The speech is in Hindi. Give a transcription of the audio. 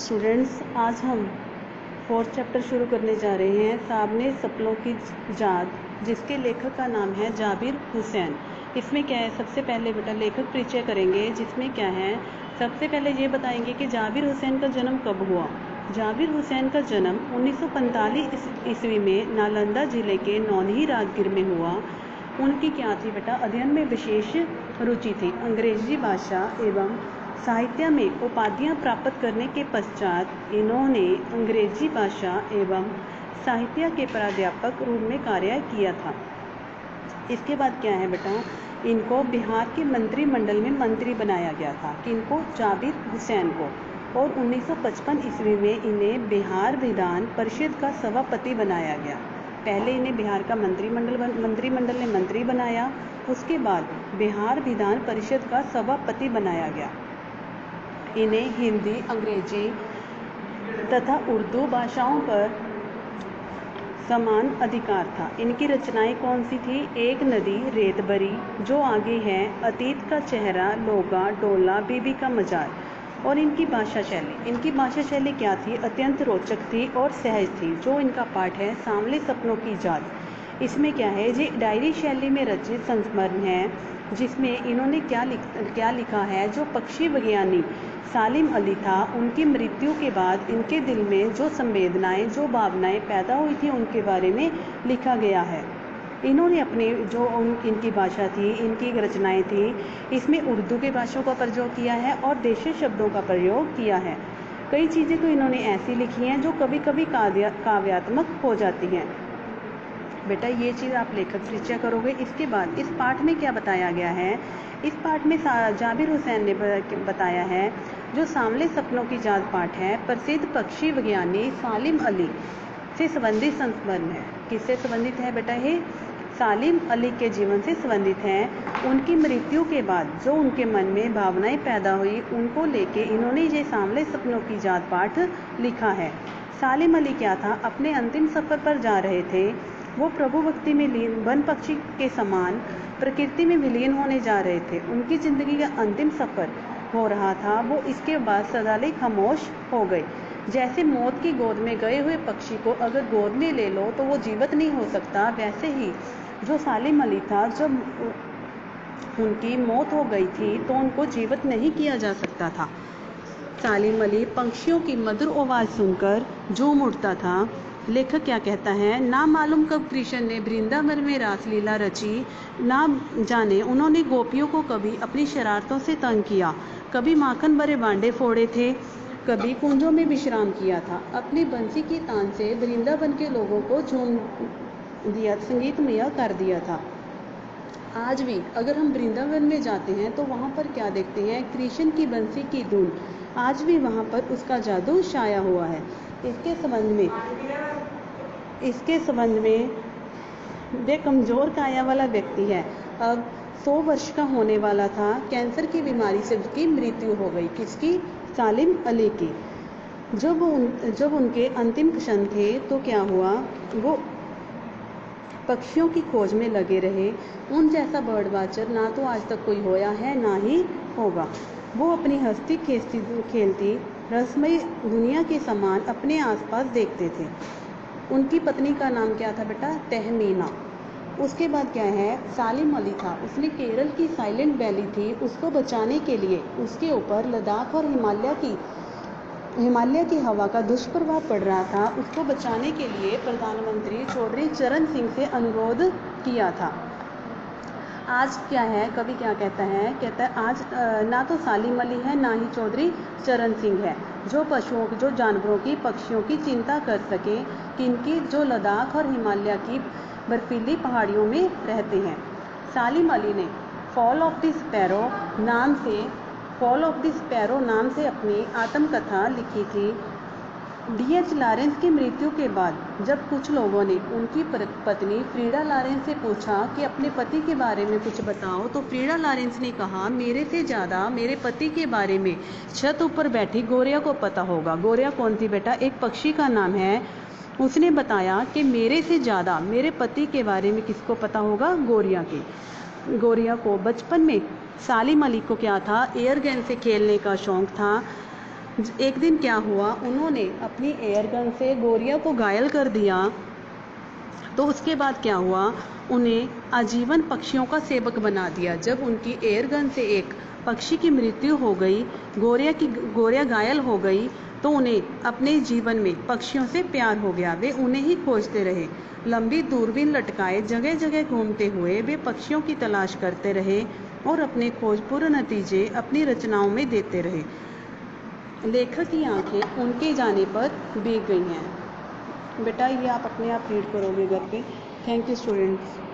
स्टूडेंट्स, आज हम फोर्थ चैप्टर शुरू करने जा रहे हैं, सामने सपनों की जात, जिसके लेखक का नाम है जाबिर हुसैन। इसमें क्या है, सबसे पहले बेटा लेखक परिचय करेंगे, जिसमें क्या है सबसे पहले ये बताएंगे कि जाबिर हुसैन का जन्म कब हुआ। जाबिर हुसैन का जन्म 1945 ईस्वी में नालंदा जिले के नौनही राजगीर में हुआ। उनकी क्या थी बेटा, अध्ययन में विशेष रुचि थी। अंग्रेजी भाषा एवं साहित्य में उपाधियां प्राप्त करने के पश्चात इन्होंने अंग्रेजी भाषा एवं साहित्य के प्राध्यापक रूप में कार्य किया था। इसके बाद क्या है बेटा, इनको बिहार के मंत्रिमंडल में मंत्री बनाया गया था। किनको, जाबिर हुसैन को। और 1955 ईस्वी में इन्हें बिहार विधान परिषद का सभापति बनाया गया। पहले इन्हें बिहार का मंत्रिमंडल ने मंत्री बनाया, उसके बाद बिहार विधान परिषद का सभापति बनाया गया। इन्हें हिंदी, अंग्रेजी तथा उर्दू भाषाओं पर समान अधिकार था। इनकी रचनाएं कौन सी थी? एक नदी, रेतबरी, जो आगे है, अतीत का चेहरा, लोगा, डोला, बीबी का मजार। और इनकी भाषा शैली क्या थी? अत्यंत रोचक थी और सहज थी। जो इनका पाठ है, सांवले सपनों की जात। इसमें क्या है, ये डायरी शैली में रचित संस्मरण है, जिसमें इन्होंने क्या लिखा है। जो पक्षी विज्ञानी सालिम अली था, उनकी मृत्यु के बाद इनके दिल में जो संवेदनाएं, जो भावनाएं पैदा हुई थी, उनके बारे में लिखा गया है। इन्होंने अपने इनकी भाषा थी, इनकी रचनाएं थी, इसमें उर्दू के भाषाओं का प्रयोग किया है और देशी शब्दों का प्रयोग किया है। कई चीज़ें तो इन्होंने ऐसी लिखी हैं जो कभी कभी काव्यात्मक हो जाती हैं। बेटा ये चीज़ आप लेखक परिचय करोगे। इसके बाद इस पाठ में क्या बताया गया है? इस पाठ में जाबिर हुसैन ने बताया है, जो सांवले सपनों की जात पाठ है, प्रसिद्ध पक्षी विज्ञानी सालिम अली से संबंधित संस्मरण है। किससे संबंधित है बेटा? ये सालिम अली के जीवन से संबंधित है। उनकी मृत्यु के बाद जो उनके मन में भावनाएं पैदा हुई, उनको लेके इन्होंने ये सांवले सपनों की जात पाठ लिखा है। सालिम अली क्या था, अपने अंतिम सफर पर जा रहे थे। वो प्रभु भक्ति में लीन, वन पक्षी के समान प्रकृति में विलीन होने जा रहे थे। उनकी जिंदगी का अंतिम सफर हो रहा था। वो इसके बाद सदाले खामोश हो गए। जैसे मौत की गोद में गए हुए पक्षी को अगर गोद में ले लो तो वो जीवित नहीं हो सकता, वैसे ही जो सालिम अली था, जब उनकी मौत हो गई थी तो उनको जीवित नहीं किया जा सकता था। सालिम अली पक्षियों की मधुर आवाज़ सुनकर झूम उठता था। लेखक क्या कहता है, ना मालूम कब कृष्ण ने वृंदावन में रासलीला रची, ना जाने उन्होंने गोपियों को कभी अपनी शरारतों से तंग किया, कभी माखन भरे बांडे फोड़े थे, कभी कुंजों में विश्राम किया था। अपनी बंसी की तान से वृंदावन के लोगों को झूम दिया, संगीतमय कर दिया था। आज भी अगर हम वृंदावन में जाते हैं तो वहाँ पर क्या देखते हैं? कृष्ण की बंसी की धुन आज भी वहाँ पर उसका जादू छाया हुआ है। इसके संबंध में वे कमज़ोर काया वाला व्यक्ति है। अब 100 वर्ष का होने वाला था। कैंसर की बीमारी से उसकी मृत्यु हो गई। किसकी? सालिम अली की। जब उनके अंतिम क्षण थे तो क्या हुआ, वो पक्षियों की खोज में लगे रहे। उन जैसा बर्ड वाचर ना तो आज तक कोई होया है, ना ही होगा। वो अपनी हंसती खेलती रसमयी दुनिया के समान अपने आसपास देखते थे। उनकी पत्नी का नाम क्या था बेटा? तहमीना। उसके बाद क्या है, सालिम अली था, उसने केरल की साइलेंट वैली थी, उसको बचाने के लिए उसके ऊपर लद्दाख और हिमालय की हवा का दुष्प्रभाव पड़ रहा था। उसको बचाने के लिए प्रधानमंत्री चौधरी चरण सिंह से अनुरोध किया था। आज क्या है, कवि क्या कहता है? कहता है आज ना तो सालिम अली है, ना ही चौधरी चरण सिंह है, जो पशुओं की, जो जानवरों की, पक्षियों की चिंता कर सके, किनकी? जो लद्दाख और हिमालय की बर्फीली पहाड़ियों में रहते हैं। सालिम अली ने फॉल ऑफ द स्पैरो नाम से अपनी आत्मकथा लिखी थी। D.H. लॉरेंस की मृत्यु के बाद जब कुछ लोगों ने उनकी पत्नी फ्रीडा लॉरेंस से पूछा कि अपने पति के बारे में कुछ बताओ, तो फ्रीडा लॉरेंस ने कहा, मेरे से ज़्यादा मेरे पति के बारे में छत ऊपर बैठी गोरिया को पता होगा। गोरिया कौन थी बेटा? एक पक्षी का नाम है। उसने बताया कि मेरे से ज़्यादा मेरे पति के बारे में किसको पता होगा? गोरिया के। गोरिया को बचपन में सालिम अली को क्या था? एयर गन से खेलने का शौक़ था। एक दिन क्या हुआ, उन्होंने अपनी एयरगन से गोरिया को घायल कर दिया। तो उसके बाद क्या हुआ, उन्हें आजीवन पक्षियों का सेवक बना दिया। जब उनकी एयरगन से एक पक्षी की मृत्यु हो गई, गोरिया घायल हो गई, तो उन्हें अपने जीवन में पक्षियों से प्यार हो गया। वे उन्हें ही खोजते रहे। लंबी दूरबीन लटकाए जगह जगह घूमते हुए वे पक्षियों की तलाश करते रहे और अपने खोजपूर्ण नतीजे अपनी रचनाओं में देते रहे। लेखक की आंखें उनके जाने पर भीग गई हैं। बेटा ये आप अपने आप रीड करोगे घर पे। Thank you students.